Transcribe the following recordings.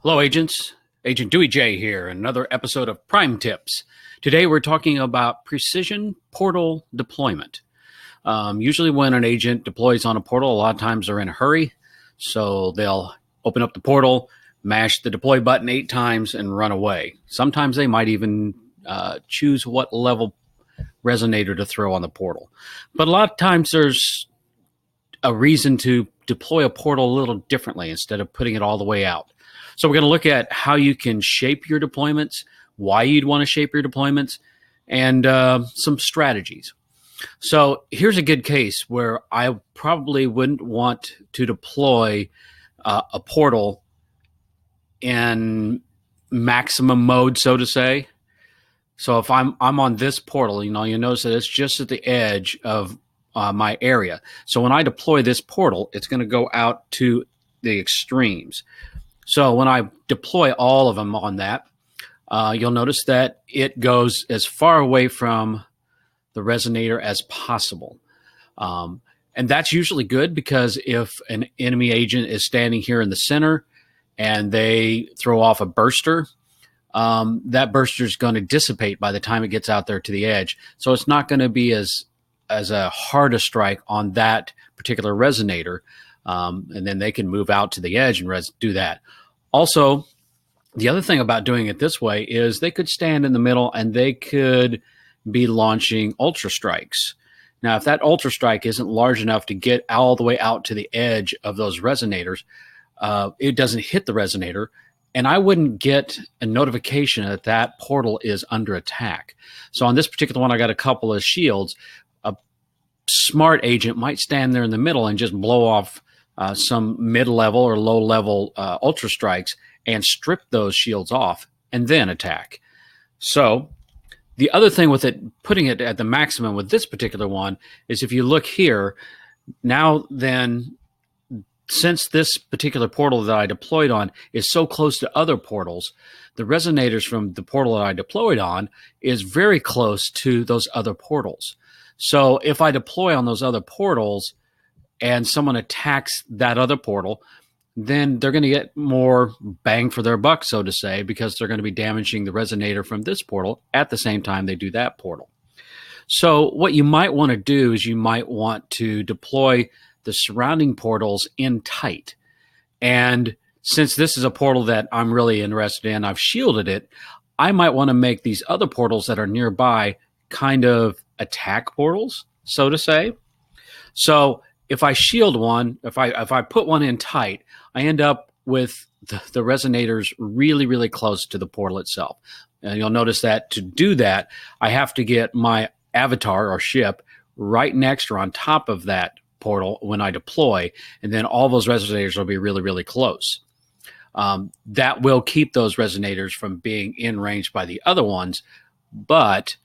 Hello, agents. Agent Dewey J here, another episode of Prime Tips. Today, we're talking about precision portal deployment. Usually, when an agent deploys on a portal, a lot of times they're in a hurry. So they'll open up the portal, mash the deploy button 8 times, and run away. Sometimes they might even choose what level resonator to throw on the portal. But a lot of times there's a reason to deploy a portal a little differently instead of putting it all the way out. So we're going to look at how you can shape your deployments, why you'd want to shape your deployments, and some strategies. So here's a good case where I probably wouldn't want to deploy a portal in maximum mode, so to say. So if I'm on this portal, you notice that it's just at the edge of my area. So when I deploy this portal, it's going to go out to the extremes. So when I deploy all of them on that, you'll notice that it goes as far away from the resonator as possible. And that's usually good because if an enemy agent is standing here in the center and they throw off a burster, that burster is going to dissipate by the time it gets out there to the edge. So it's not going to be as a hard a strike on that particular resonator. And then they can move out to the edge and do that. Also, the other thing about doing it this way is they could stand in the middle and they could be launching ultra strikes. Now, if that ultra strike isn't large enough to get all the way out to the edge of those resonators, it doesn't hit the resonator, and I wouldn't get a notification that that portal is under attack. So on this particular one, I got a couple of shields. A smart agent might stand there in the middle and just blow off some mid-level or low-level ultra strikes and strip those shields off and then attack. So the other thing with it, putting it at the maximum with this particular one, is if you look here, now then, since this particular portal that I deployed on is so close to other portals, the resonators from the portal that I deployed on is very close to those other portals. So if I deploy on those other portals and someone attacks that other portal, then they're going to get more bang for their buck, so to say, because they're going to be damaging the resonator from this portal at the same time they do that portal. So what you might want to do is you might want to deploy the surrounding portals in tight. And since this is a portal that I'm really interested in, I've shielded it, I might want to make these other portals that are nearby kind of attack portals, so to say. So if I shield one, if I put one in tight, I end up with the resonators really, really close to the portal itself. And you'll notice that to do that, I have to get my avatar or ship right next or on top of that portal when I deploy, and then all those resonators will be really, really close. That will keep those resonators from being in range by the other ones, but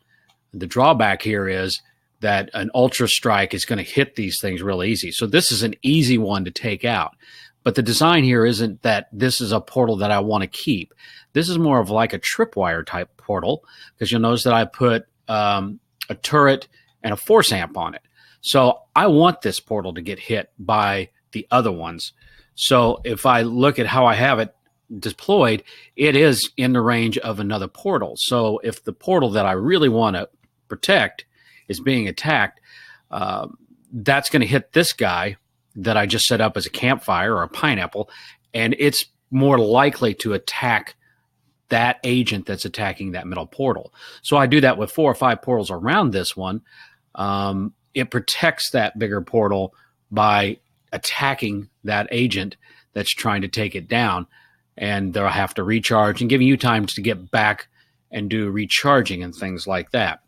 the drawback here is that an ultra strike is going to hit these things real easy. So this is an easy one to take out. But the design here isn't that this is a portal that I want to keep. This is more of like a tripwire type portal, because you'll notice that I put a turret and a force amp on it. So I want this portal to get hit by the other ones. So if I look at how I have it deployed, it is in the range of another portal. So if the portal that I really want to protect is being attacked, that's going to hit this guy that I just set up as a campfire or a pineapple, and it's more likely to attack that agent that's attacking that middle portal. So I do that with 4 or 5 portals around this one. It protects that bigger portal by attacking that agent that's trying to take it down, and they'll have to recharge and giving you time to get back and do recharging and things like that.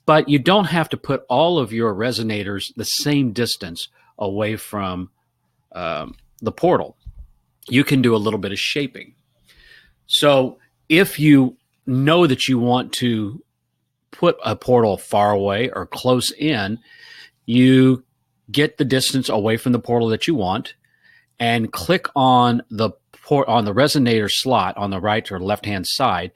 But you don't have to put all of your resonators the same distance away from the portal. You can do a little bit of shaping. So if you know that you want to put a portal far away or close in, you get the distance away from the portal that you want and click on the resonator slot on the right or left-hand side.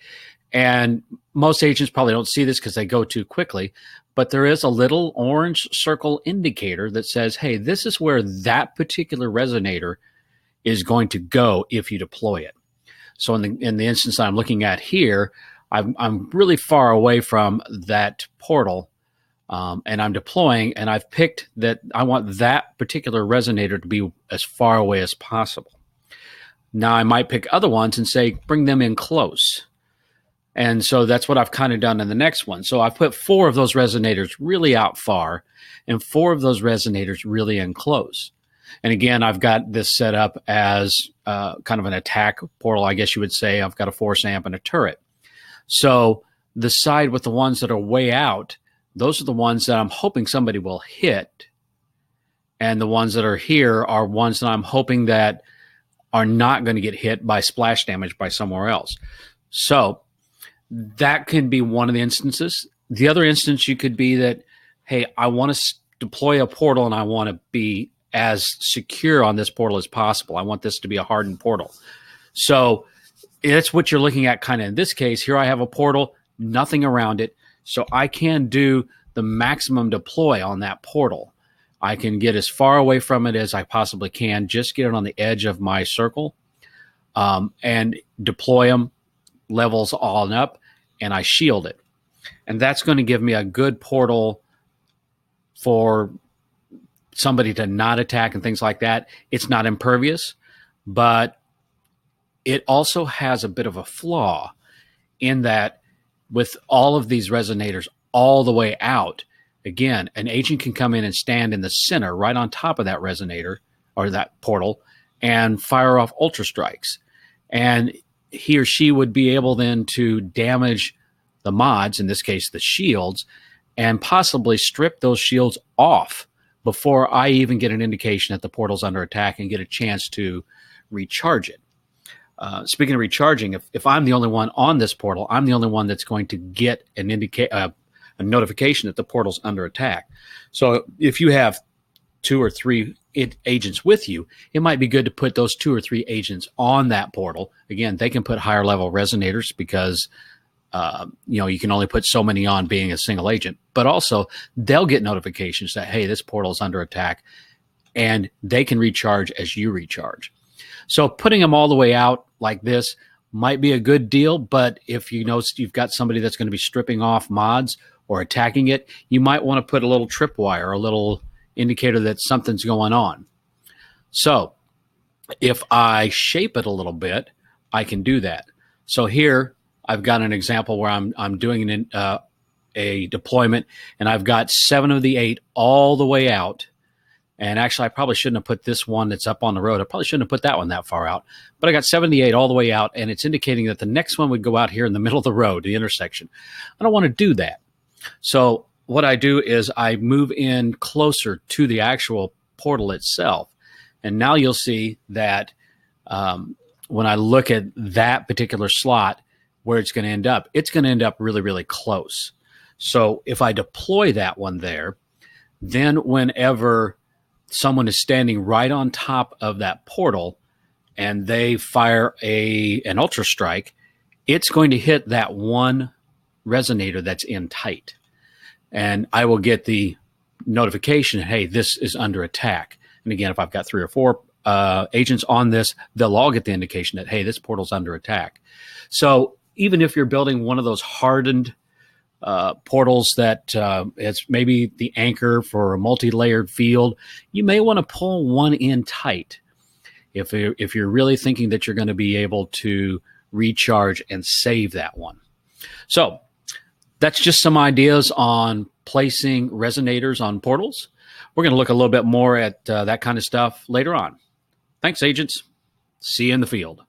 And most agents probably don't see this because they go too quickly, but there is a little orange circle indicator that says, hey, this is where that particular resonator is going to go if you deploy it. So in the instance I'm looking at here, I'm really far away from that portal, and I'm deploying, and I've picked that I want that particular resonator to be as far away as possible. Now I might pick other ones and say, bring them in close. And so that's what I've kind of done in the next one. So I've put 4 of those resonators really out far and 4 of those resonators really in close. And again, I've got this set up as kind of an attack portal, I guess you would say. I've got a force amp and a turret. So the side with the ones that are way out, those are the ones that I'm hoping somebody will hit. And the ones that are here are ones that I'm hoping that are not going to get hit by splash damage by somewhere else. So that can be one of the instances. The other instance you could be that, hey, I want to deploy a portal and I want to be as secure on this portal as possible. I want this to be a hardened portal. So it's what you're looking at kind of in this case. Here I have a portal, nothing around it. So I can do the maximum deploy on that portal. I can get as far away from it as I possibly can, just get it on the edge of my circle, and deploy them, levels all up, and I shield it. And that's going to give me a good portal for somebody to not attack and things like that. It's not impervious, but it also has a bit of a flaw in that with all of these resonators all the way out, again, an agent can come in and stand in the center right on top of that resonator or that portal and fire off ultra strikes. And he or she would be able then to damage the mods, in this case the shields, and possibly strip those shields off before I even get an indication that the portal's under attack and get a chance to recharge it. Speaking of recharging, if I'm the only one on this portal, I'm the only one that's going to get an a notification that the portal's under attack. So if you have 2 or 3 agents with you, it might be good to put those 2 or 3 agents on that portal. Again, they can put higher level resonators because you can only put so many on being a single agent, but also they'll get notifications that, hey, this portal is under attack, and they can recharge as you recharge. So putting them all the way out like this might be a good deal, but if you know you've got somebody that's going to be stripping off mods or attacking it, you might want to put a little tripwire, a little indicator that something's going on. So if I shape it a little bit, I can do that. So here I've got an example where I'm doing a deployment, and I've got 7 of the 8 all the way out. And actually, I probably shouldn't have put this one that's up on the road. I probably shouldn't have put that one that far out. But I got 78 all the way out, and it's indicating that the next one would go out here in the middle of the road, the intersection. I don't want to do that. So what I do is I move in closer to the actual portal itself. And now you'll see that when I look at that particular slot, where it's going to end up really, really close. So if I deploy that one there, then whenever someone is standing right on top of that portal and they fire an ultra strike, it's going to hit that one resonator that's in tight. And I will get the notification, hey, this is under attack. And again, if I've got 3 or 4 agents on this, they'll all get the indication that, hey, this portal's under attack. So even if you're building one of those hardened portals that it's maybe the anchor for a multi-layered field, you may want to pull one in tight if you're really thinking that you're going to be able to recharge and save that one. So that's just some ideas on placing resonators on portals. We're going to look a little bit more at that kind of stuff later on. Thanks, agents. See you in the field.